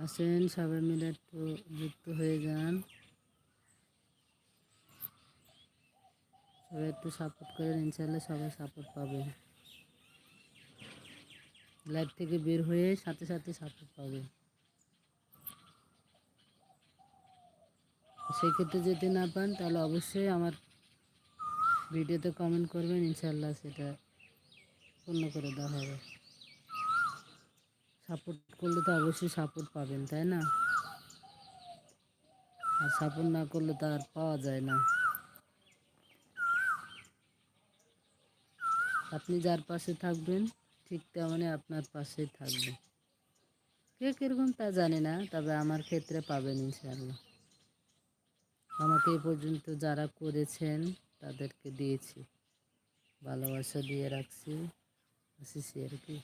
আসেন সবাই মিলে একটু যুক্ত হয়ে যান, সবাই একটু সাপোর্ট করেন, ইনশাল্লাহ সবাই সাপোর্ট পাবে। লাইভ থেকে বের হয়ে সাথে সাথে সাপোর্ট পাবে। সেক্ষেত্রে যদি না পান তাহলে অবশ্যই আমার ভিডিওতে কমেন্ট করবেন, ইনশাল্লাহ সেটা পূর্ণ করে দেওয়া হবে। সাপোর্ট করলে তো অবশ্যই সাপোর্ট পাবেন, তাই না? আর সাপোর্ট না করলে তো আর পাওয়া যায় না। আপনি যার পাশে থাকবেন ঠিক তেমনই আপনার পাশেই থাকবে। কে কীরকম তা জানি না, তবে আমার ক্ষেত্রে পাবেন ইনশাআল্লাহ। আমাকে এই পর্যন্ত যারা করেছেন তাদেরকে দিয়েছি, ভালোবাসা দিয়ে রাখছি, আসিছি আর কি।